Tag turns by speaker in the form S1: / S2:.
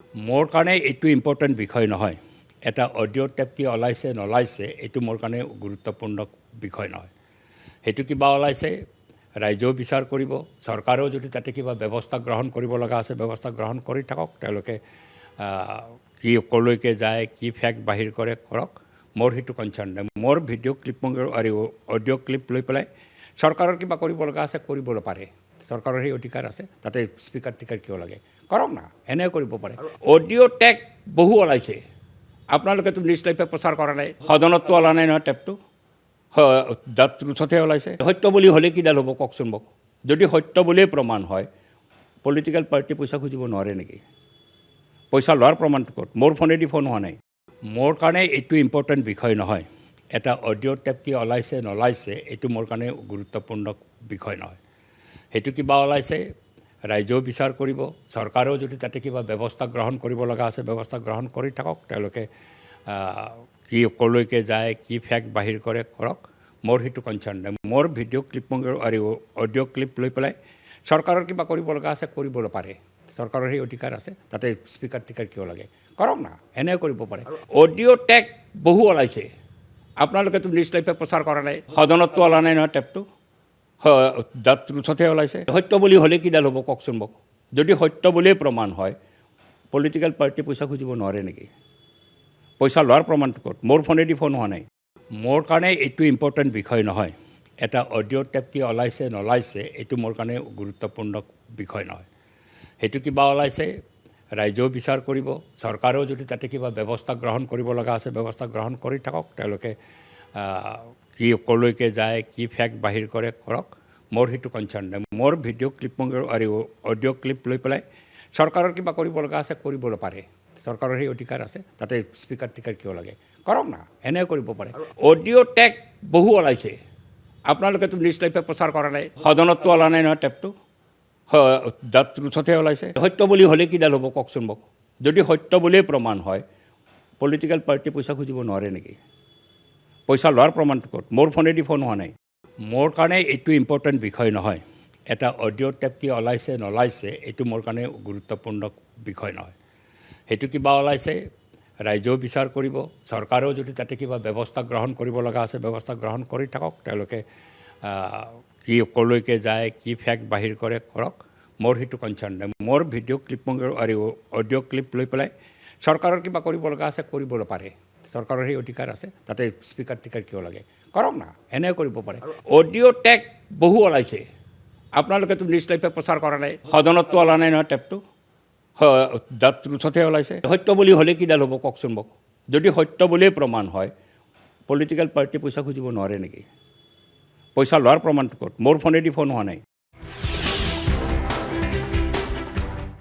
S1: মোৰ কাৰণে এইটো ইম্পৰ্টেণ্ট বিষয় নহয়। এটা অডিঅ' টেপ কি ওলাইছে নলাইছে এইটো মোৰ কাৰণে গুৰুত্বপূৰ্ণ বিষয় নহয়। সেইটো কিবা ওলাইছে ৰাইজেও বিচাৰ কৰিব, চৰকাৰেও যদি তাতে কিবা ব্যৱস্থা গ্ৰহণ কৰিব লগা আছে ব্যৱস্থা গ্ৰহণ কৰি থাকক। তেওঁলোকে কি ক'লৈকে যায়, কি ফেক্ট বাহিৰ কৰে কৰক, মোৰ সেইটো কনচাৰ্ণ নাই। মোৰ ভিডিঅ' ক্লিপ আৰু অডিঅ' ক্লিপ লৈ পেলাই চৰকাৰৰ কিবা কৰিব লগা আছে কৰিবলৈ পাৰে, চৰকাৰৰ সেই অধিকাৰ আছে। তাতে স্পীকাৰ টিকাৰ কিয় লাগে, কৰক না, এনে কৰিব পাৰে। অডিঅ' টেক বহু ওলাইছে, আপোনালোকেতো নিউজ লাইভে প্ৰচাৰ কৰা নাই, সদনততো ওলা নাই নহয় টেপটো, জাত ৰুথতহে ওলাইছে। সত্য বুলি হ'লে কিডাল হ'ব কওকচোন মোক। যদি সত্য বুলিয়েই প্ৰমাণ হয়, পলিটিকেল পাৰ্টি পইচা খুজিব নোৱাৰে নেকি? পইচা লোৱাৰ প্ৰমাণটো ক'ত? মোৰ ফোনেদি ফোন হোৱা নাই। মোৰ কাৰণে এইটো ইম্পৰ্টেণ্ট বিষয় নহয়। এটা অডিঅ' টেপ কি ওলাইছে নলাইছে এইটো মোৰ কাৰণে গুৰুত্বপূৰ্ণ বিষয় নহয়। সেইটো কিবা ওলাইছে ৰাইজেও বিচাৰ কৰিব, চৰকাৰেও যদি তাতে কিবা ব্যৱস্থা গ্ৰহণ কৰিব লগা আছে ব্যৱস্থা গ্ৰহণ কৰি থাকক। তেওঁলোকে কি ক'লৈকে যায়, কি ফেক্ট বাহিৰ কৰে কৰক, মোৰ সেইটো কনচাৰ্ণ নাই। মোৰ ভিডিঅ' ক্লিপ আৰু অডিঅ' ক্লিপ লৈ পেলাই চৰকাৰৰ কিবা কৰিব লগা আছে কৰিবলৈ পাৰে, চৰকাৰৰ সেই অধিকাৰ আছে। তাতে স্পীকাৰ টিকাৰ কিয় লাগে, কৰক না, এনে কৰিব পাৰে। অডিঅ' টেক বহু ওলাইছে, আপোনালোকেতো নিউজ লাইভে প্ৰচাৰ কৰা নাই, সদনততো ওলা নাই নহয় টেপটো, জাত ৰুথতহে ওলাইছে। সত্য বুলি হ'লে কিডাল হ'ব কওকচোন মোক। যদি সত্য বুলিয়েই প্ৰমাণ হয়, পলিটিকেল পাৰ্টি পইচা খুজিব নোৱাৰে নেকি? পইচা লোৱাৰ প্ৰমাণটো ক'ত? মোৰ ফোনেদি ফোন হোৱা নাই। মোৰ কাৰণে এইটো ইম্পৰ্টেণ্ট বিষয় নহয়। এটা অডিঅ' টেপ কি ওলাইছে নলাইছে এইটো মোৰ কাৰণে গুৰুত্বপূৰ্ণ বিষয় নহয়। সেইটো কিবা ওলাইছে ৰাইজেও বিচাৰ কৰিব, চৰকাৰেও যদি তাতে কিবা ব্যৱস্থা গ্ৰহণ কৰিব লগা আছে ব্যৱস্থা গ্ৰহণ কৰি থাকক। তেওঁলোকে কি ক'লৈকে যায়, কি ফেক্ট বাহিৰ কৰে কৰক, মোৰ সেইটো কনচাৰ্ণ নাই। মোৰ ভিডিঅ' ক্লিপ আৰু অডিঅ' ক্লিপ লৈ পেলাই চৰকাৰৰ কিবা কৰিব লগা আছে কৰিবলৈ পাৰে, চৰকাৰৰ সেই অধিকাৰ আছে। তাতে স্পীকাৰ টিকাৰ কিয় লাগে, কৰক না, এনে কৰিব পাৰে। অডিঅ' টেক বহু ওলাইছে, আপোনালোকেতো নিউজ লাইভে প্ৰচাৰ কৰা নাই, সদনততো ওলা নাই নহয় টেপটো, জাত ৰুথতহে ওলাইছে। সত্য বুলি হ'লে কিডাল হ'ব কওকচোন মোক। যদি সত্য বুলিয়েই প্ৰমাণ হয়, পলিটিকেল পাৰ্টি পইচা খুজিব নোৱাৰে নেকি? পইচা লোৱাৰ প্ৰমাণটো ক'ত? মোৰ ফোনেদি ফোন হোৱা নাই। মোৰ কাৰণে এইটো ইম্পৰ্টেণ্ট বিষয় নহয়। এটা অডিঅ' টেপ কি ওলাইছে নলাইছে এইটো মোৰ কাৰণে গুৰুত্বপূৰ্ণ বিষয় নহয়। সেইটো কিবা ওলাইছে ৰাইজেও বিচাৰ কৰিব, চৰকাৰেও যদি তাতে কিবা ব্যৱস্থা গ্ৰহণ কৰিব লগা আছে ব্যৱস্থা গ্ৰহণ কৰি থাকক। তেওঁলোকে কি ক'লৈকে যায়, কি ফেক্ট বাহিৰ কৰে কৰক, মোৰ সেইটো কনচাৰ্ণ নাই। মোৰ ভিডিঅ' ক্লিপ আৰু অডিঅ' ক্লিপ লৈ পেলাই চৰকাৰৰ কিবা কৰিব লগা আছে কৰিবলৈ পাৰে, চৰকাৰৰ সেই অধিকাৰ আছে। তাতে স্পীকাৰ টিকাৰ কিয় লাগে, কৰক না, এনে কৰিব পাৰে। অডিঅ' টেক বহু ওলাইছে, আপোনালোকেতো নিউজ লাইভে প্ৰচাৰ কৰা নাই, সদনততো ওলা নাই নহয় টেপটো, জাত ৰুথতহে ওলাইছে। সত্য বুলি হ'লে কিডাল হ'ব কওকচোন মোক। যদি সত্য বুলিয়েই প্ৰমাণ হয়, পলিটিকেল পাৰ্টি পইচা খুজিব নোৱাৰে নেকি? পইচা লোৱাৰ প্ৰমাণটো ক'ত? মোৰ ফোনেদি ফোন হোৱা নাই।